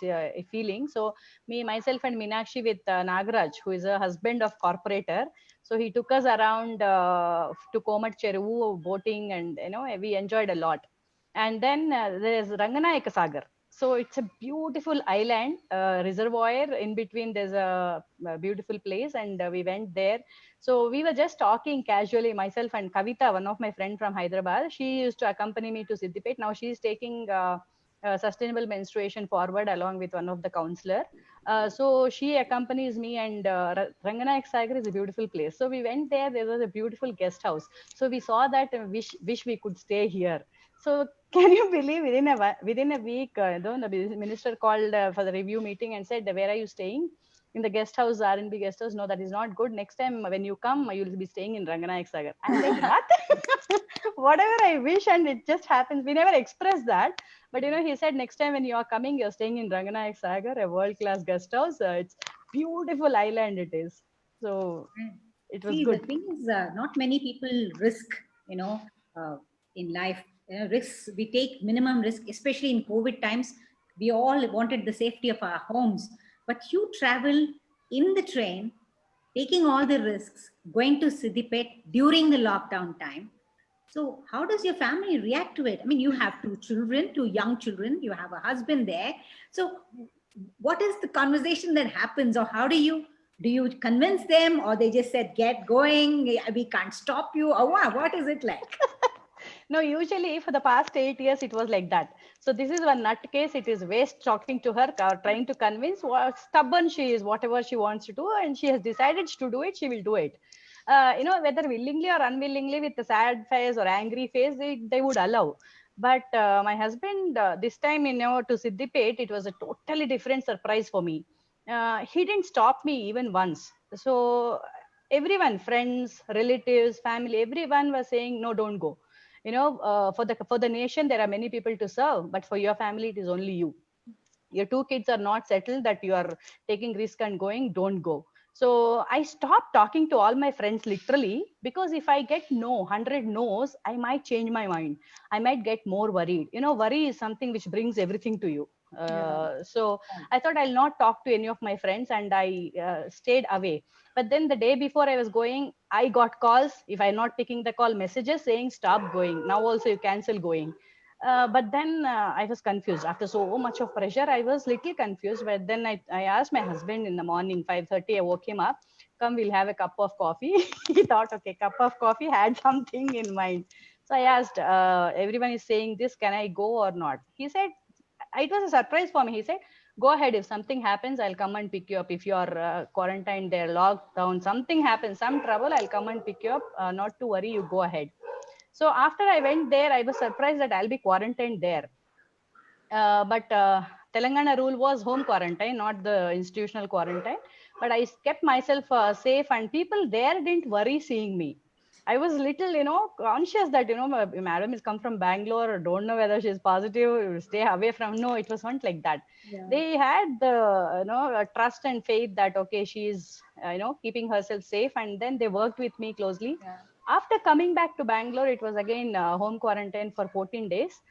feeling. So me, myself, and Meenakshi with Nagaraj, who is a husband of corporator. So he took us around to Komati Cheruvu boating, and we enjoyed a lot. And then there's Ranganayaka Sagar. So it's a beautiful island reservoir. In between, there's a beautiful place, and we went there. So we were just talking casually, myself and Kavita, one of my friend from Hyderabad. She used to accompany me to Siddipet. Now she's taking sustainable menstruation forward along with one of the counselor. So she accompanies me, and Ranganayak Sagar is a beautiful place. So we went there. There was a beautiful guest house. So we saw that and wish we could stay here. So can you believe within a week, the minister called for the review meeting and said, "Where are you staying?" In the guest house, R&B guest house. No, that is not good. Next time when you come, you'll be staying in Ranganayak Sagar. I'm like, what? Whatever I wish, and it just happens. We never expressed that. But he said next time when you are coming, you're staying in Ranganayak Sagar, a world-class guest house. It's beautiful island it is. So Right. it was See, the good. thing is, not many people risk, you know, uh, in life. Risks, we take minimum risk, especially in COVID times. We all wanted the safety of our homes, but you travel in the train, taking all the risks, going to Siddipet during the lockdown time. So, how does your family react to it? I mean, you have two children, two young children, you have a husband there. So, what is the conversation that happens, or how do you convince them, or they just said, "Get going, we can't stop you," or what is it like? No, usually for the past 8 years, it was like that. So this is one nut case. It is waste talking to her, trying to convince. What stubborn she is, whatever she wants to do, and she has decided to do it. She will do it. Whether willingly or unwillingly, with a sad face or angry face, they would allow. But my husband, this time, to Siddipet, it was a totally different surprise for me. He didn't stop me even once. So everyone, friends, relatives, family, everyone was saying, no, don't go. For the nation there are many people to serve, but for your family it is only you. Your two kids are not settled that you are taking risk and going, don't go. So I stopped talking to all my friends literally, because if I get no 100 no's, I might change my mind. I might get more worried. Worry is something which brings everything to you. So I thought I'll not talk to any of my friends, and I stayed away. But then the day before I was going, I got calls. If I'm not picking the call, messages saying stop going, now also you cancel going. But then I was confused. After so much of pressure, I was little confused. But then I asked my husband in the morning, 5:30, I woke him up, come, we'll have a cup of coffee. He thought, okay, cup of coffee, had something in mind. So I asked, everyone is saying this, can I go or not? He said, it was a surprise for me. He said, go ahead. If something happens, I'll come and pick you up. If you are quarantined there, locked down, something happens, some trouble, I'll come and pick you up. Not to worry, you go ahead. So after I went there, I was surprised that I'll be quarantined there. But Telangana rule was home quarantine, not the institutional quarantine. But I kept myself safe, and people there didn't worry seeing me. I was little, conscious that, madam is come from Bangalore, don't know whether she's positive, stay away from. No, it was not like that. Yeah. They had the, trust and faith that, okay, she's, keeping herself safe. And then they worked with me closely. Yeah. After coming back to Bangalore, it was again home quarantine for 14 days.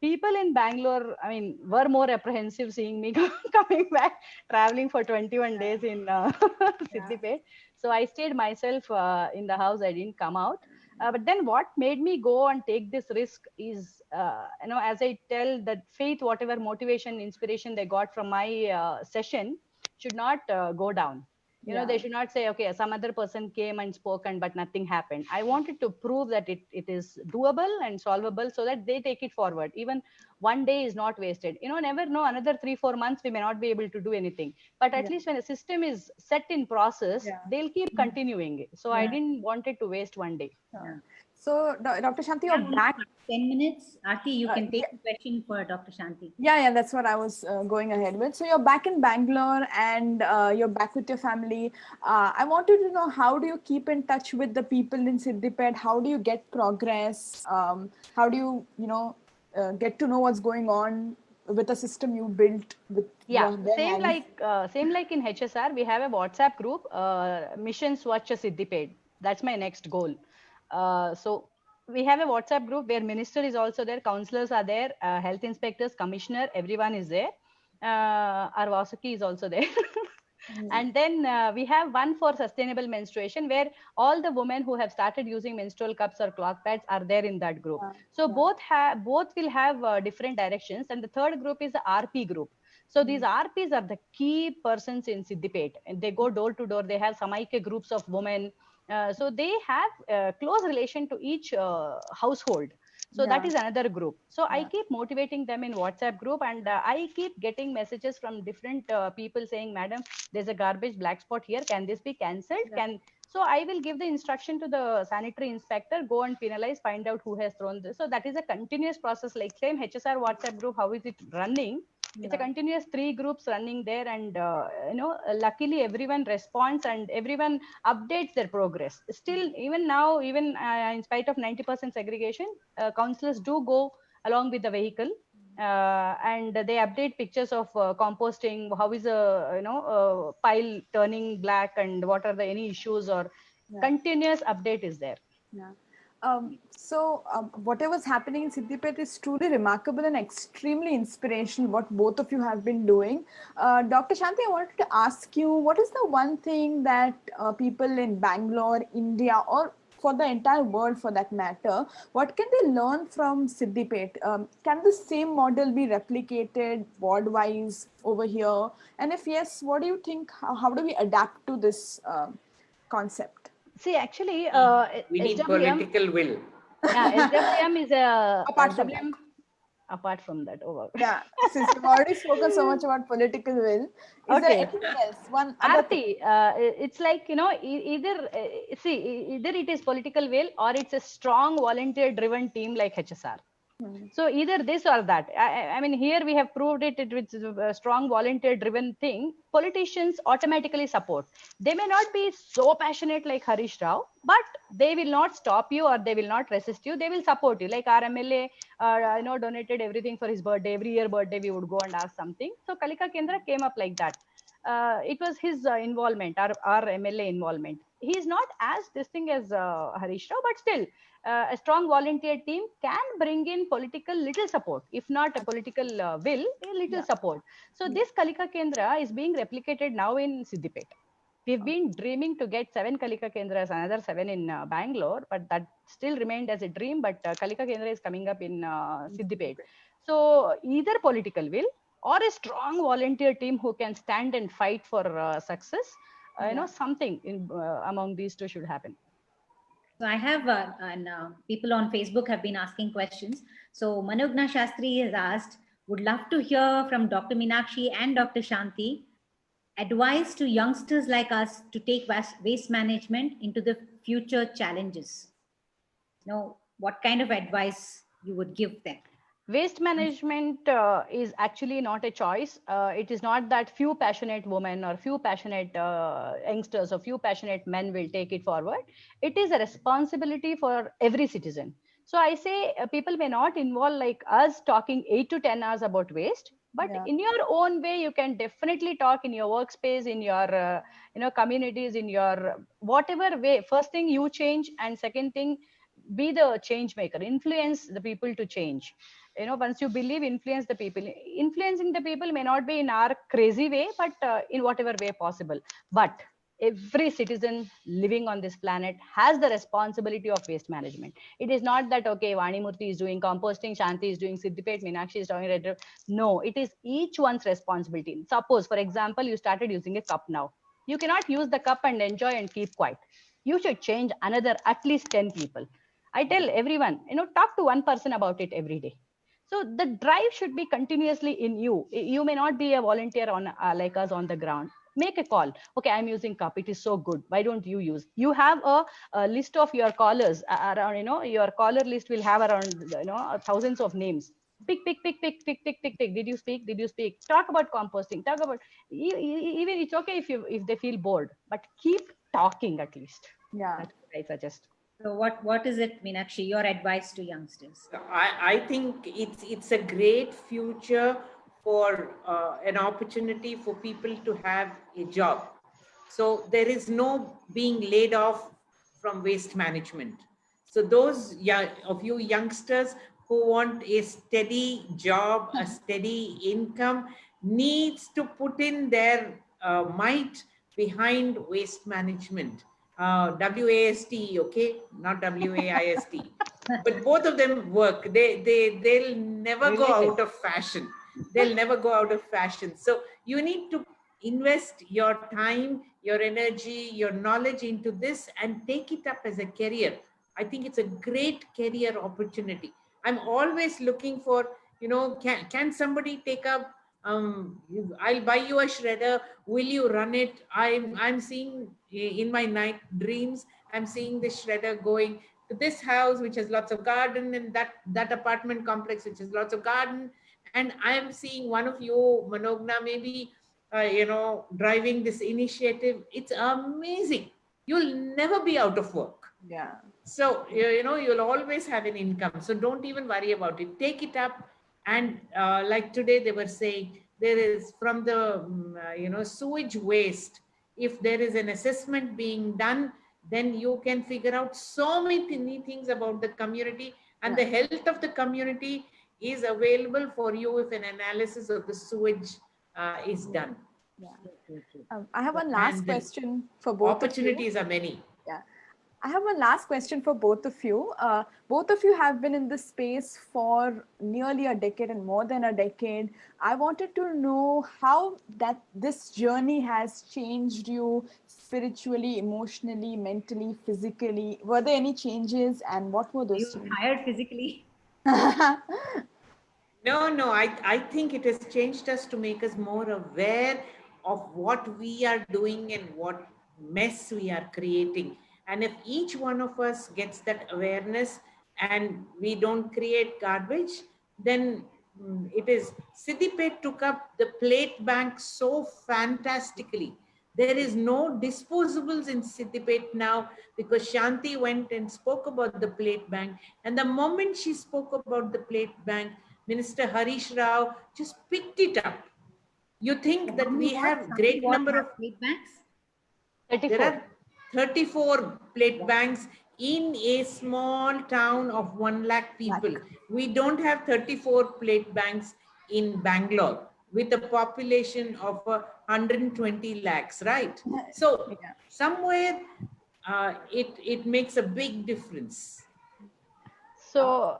People in Bangalore, I mean, were more apprehensive seeing me coming back, traveling for 21 days in Siddipet. So I stayed myself in the house. I didn't come out. But then what made me go and take this risk is, as I tell, that faith, whatever motivation, inspiration they got from my session should not go down. They should not say, okay, some other person came and spoke and but nothing happened. I wanted to prove that it is doable and solvable, so that they take it forward. Even one day is not wasted. Never know, another 3-4 months we may not be able to do anything, but at least when a system is set in process, they'll keep continuing it. So I didn't want it to waste one day. So, Dr. Shanti, you're back. 10 minutes. Aarti, you can take yeah. the question for Dr. Shanti. Yeah, that's what I was going ahead with. So you're back in Bangalore and you're back with your family. I wanted to know, how do you keep in touch with the people in Siddipet? How do you get progress? How do you, get to know what's going on with the system you built with same like in HSR, we have a WhatsApp group, Mission Swachh Siddipet. That's my next goal. So we have a WhatsApp group where minister is also there, councillors are there, health inspectors, commissioner, everyone is there. Our Vasuki is also there. And then we have one for sustainable menstruation, where all the women who have started using menstrual cups or cloth pads are there in that group. So both will have different directions. And the third group is the RP group. So these RPs are the key persons in Siddipet, and they go door to door. They have Samaike groups of women. So they have close relation to each household. So that is another group. So I keep motivating them in WhatsApp group, and I keep getting messages from different people saying, madam, there's a garbage black spot here. Can this be cancelled? So I will give the instruction to the sanitary inspector, go and penalize, find out who has thrown this. So that is a continuous process. Like same HSR WhatsApp group, how is it running? It's a continuous 3 groups running there, and luckily everyone responds and everyone updates their progress. Still, even now, even in spite of 90% segregation, councillors do go along with the vehicle, and they update pictures of composting. How is a pile turning black, and what are the any issues, or continuous update is there. So whatever's happening in Siddipet is truly remarkable and extremely inspirational, what both of you have been doing. Dr. Shanti, I wanted to ask you, what is the one thing that people in Bangalore, India, or for the entire world for that matter, what can they learn from Siddipet? Can the same model be replicated ward-wise over here? And if yes, what do you think, how do we adapt to this concept? See, actually, we need SWM, political will. SWM is a apart from that. Apart from that, over. Yeah, since we've already spoken so much about political will, is there anything else? One other thing? It's like, either either it is political will or it's a strong volunteer driven team like HSR. So either this or that. I mean, here we have proved it with a strong volunteer driven thing. Politicians automatically support. They may not be so passionate like Harish Rao, but they will not stop you or they will not resist you. They will support you. Like our MLA, donated everything for his birthday. Every year birthday, we would go and ask something. So Kalika Kendra came up like that. It was his involvement, our MLA involvement. He is not as distinct as Harish Rao, but still, a strong volunteer team can bring in political little support, if not a political will, a little support. So this Kalika Kendra is being replicated now in Siddipet. We've been dreaming to get 7 Kalika Kendras, another 7 in Bangalore, but that still remained as a dream. But Kalika Kendra is coming up in Siddipet. So either political will or a strong volunteer team who can stand and fight for success, something in, among these two should happen. So I have, people on Facebook have been asking questions. So Manogna Shastri has asked, would love to hear from Dr. Meenakshi and Dr. Shanti, advice to youngsters like us to take waste management into the future challenges. What kind of advice you would give them? Waste management is actually not a choice. It is not that few passionate women or few passionate youngsters or few passionate men will take it forward. It is a responsibility for every citizen. So I say people may not involve like us talking 8 to 10 hours about waste, but in your own way, you can definitely talk in your workspace, in your communities, in your whatever way. First thing, you change, and second thing, be the change maker, influence the people to change. Once you believe, influence the people. Influencing the people may not be in our crazy way, but in whatever way possible. But every citizen living on this planet has the responsibility of waste management. It is not that, okay, Vanimurthy is doing composting, Shanti is doing Siddipet, Meenakshi is doing red. No, it is each one's responsibility. Suppose, for example, you started using a cup now. You cannot use the cup and enjoy and keep quiet. You should change another at least 10 people. I tell everyone, talk to one person about it every day. So the drive should be continuously in you. You may not be a volunteer on like us on the ground. Make a call. Okay, I'm using cup. It is so good. Why don't you use? You have a list of your callers around. Your caller list will have around thousands of names. Pick. Did you speak? Did you speak? Talk about composting. Talk about even it's okay if they feel bored, but keep talking at least. Yeah. That's what I suggest. So what is it, Meenakshi, your advice to youngsters? I think it's a great future for an opportunity for people to have a job. So there is no being laid off from waste management. So those of you youngsters who want a steady job, a steady income, needs to put in their might behind waste management. WAST, okay, not WAIST. But both of them work. They'll never go out of fashion. They'll never go out of fashion. So you need to invest your time, your energy, your knowledge into this and take it up as a career. I think it's a great career opportunity. I'm always looking for, can somebody take up, I'll buy you a shredder. Will you run it? I'm seeing in my night dreams, I'm seeing this shredder going to this house, which has lots of garden, and that apartment complex, which has lots of garden. And I'm seeing one of you, Manogna, maybe, driving this initiative. It's amazing. You'll never be out of work. Yeah. So, you'll always have an income. So don't even worry about it. Take it up. And like today, they were saying there is from the, sewage waste, if there is an assessment being done, then you can figure out so many things about the community, and the health of the community is available for you if an analysis of the sewage is done. Yeah. I have one last question for both of you. Opportunities are many. Yeah. I have one last question for both of you. Both of you have been in this space for nearly a decade and more than a decade. I wanted to know how this journey has changed you spiritually, emotionally, mentally, physically. Were there any changes, and what were those changes? Tired physically? No, I think it has changed us to make us more aware of what we are doing and what mess we are creating. And if each one of us gets that awareness and we don't create garbage, then it is. Siddipet took up the plate bank so fantastically. There is no disposables in Siddipet now because Shanti went and spoke about the plate bank. And the moment she spoke about the plate bank, Minister Harish Rao just picked it up. You think that we have great number of plate banks? 34. There are 34 plate banks in a small town of 1 lakh people. We don't have 34 plate banks in Bangalore with a population of 120 lakhs, right? So somewhere it makes a big difference. So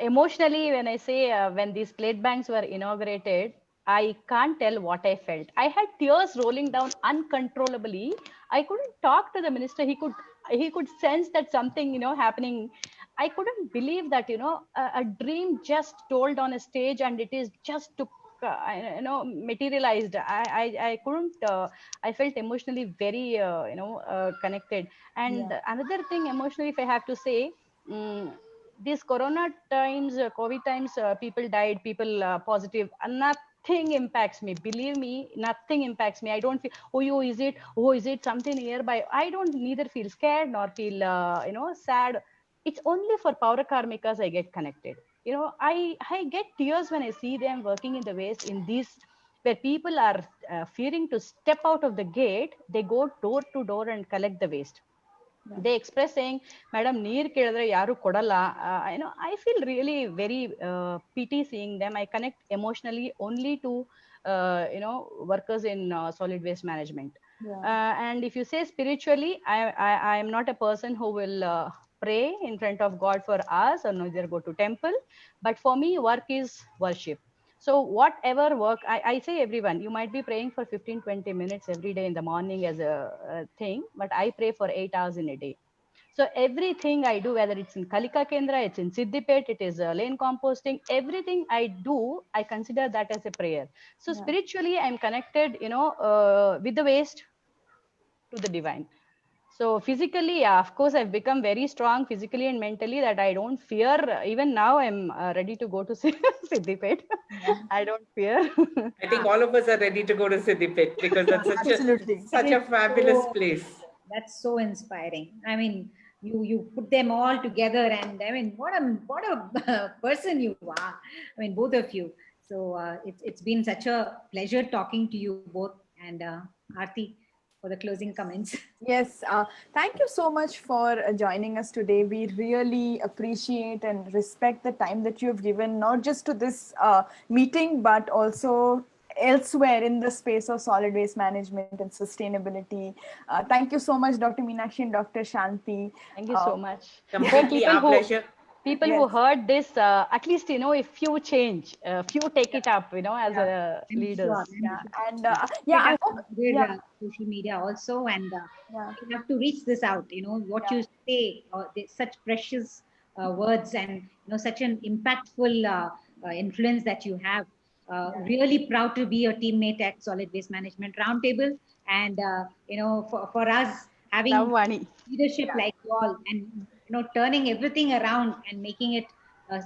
emotionally, when I say when these plate banks were inaugurated, I can't tell what I felt. I had tears rolling down uncontrollably. I couldn't talk to the minister. He could sense that something happening. I couldn't believe that a dream just told on a stage and it is just to materialized. I couldn't. I felt emotionally very connected. And another thing emotionally, if I have to say. These corona times, COVID times, people died, people positive, nothing impacts me. Believe me, nothing impacts me. I don't feel, oh, is it something nearby? I don't neither feel scared nor feel, sad. It's only for Paura Karmikas I get connected. I get tears when I see them working in the waste in these, where people are fearing to step out of the gate. They go door to door and collect the waste. They express saying, madam, neer kedre yaru kodalla. I feel really very pity seeing them. I connect emotionally only to workers in solid waste management. And if you say spiritually, I am not a person who will pray in front of God for us or neither go to temple, but for me work is worship. So whatever work, I say everyone, you might be praying for 15-20 minutes every day in the morning as a thing, but I pray for 8 hours in a day. So everything I do, whether it's in Kalika Kendra, it's in Siddipet, it is lane composting, everything I do, I consider that as a prayer. So spiritually, I'm connected, with the waste to the divine. So physically, yeah, of course, I've become very strong physically and mentally that I don't fear. Even now, I'm ready to go to Siddipet. I don't fear. I think all of us are ready to go to Siddipet because that's Absolutely. such a fabulous So, place. that's so inspiring. I mean, you put them all together, and I mean, what a person you are. I mean, both of you. So it's been such a pleasure talking to you both, and Aarti for the closing comments. Yes, thank you so much for joining us today. We really appreciate and respect the time that you have given, not just to this meeting, but also elsewhere in the space of solid waste management and sustainability. Thank you so much, Dr. Meenakshi and Dr. Shanti. Thank you so much. Hope Completely our pleasure. people Yes. who heard this, at least, if you change, few take it up, as a I'm leaders. sure. Yeah, and We yeah, I have hope. good Yeah, social media also, and yeah, we have to reach this out. What yeah. you say, such precious words, and such an impactful influence that you have. Really proud to be your teammate at Solid Waste Management Roundtable, and for us Love having Vani. leadership like you all, and turning everything around and making it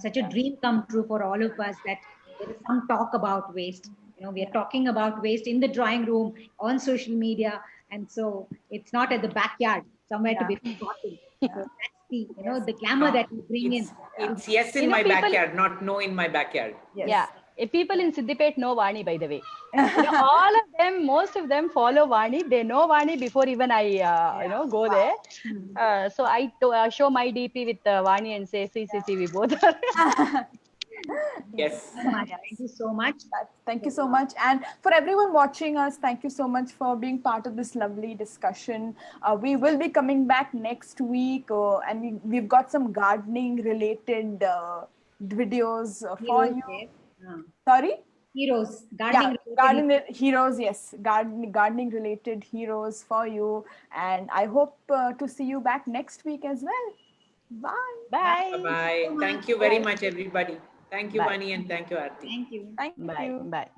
such a dream come true for all of us, that there is some talk about waste. We are talking about waste in the drawing room, on social media, and so it's not at the backyard somewhere to Yeah. be forgotten. So that's the Yes. the glamour No, that you bring in. it's yes in my People, backyard, not no in my backyard. yeah, Yes. people in Siddipet know Vani, by the way. All of them, most of them follow Vani. They know Vani before even I, go there. So I show my DP with Vani and say, see, we both are. Yes. So much. Thank Yes. you so much. Thank you So, so much. And for everyone watching us, thank you so much for being part of this lovely discussion. We will be coming back next week, and we've got some gardening related videos for heroes you. there. Sorry? Heroes, Yeah, gardening related. garden heroes, yes. Gardening related heroes for you. And I hope to see you back next week as well. Bye. Bye. Bye. Thank you so Bye. much. Thank you very Bye. much, everybody. Thank you, Bye. Vani, and thank you, Aarti. Thank you. Thank Bye. you. Bye.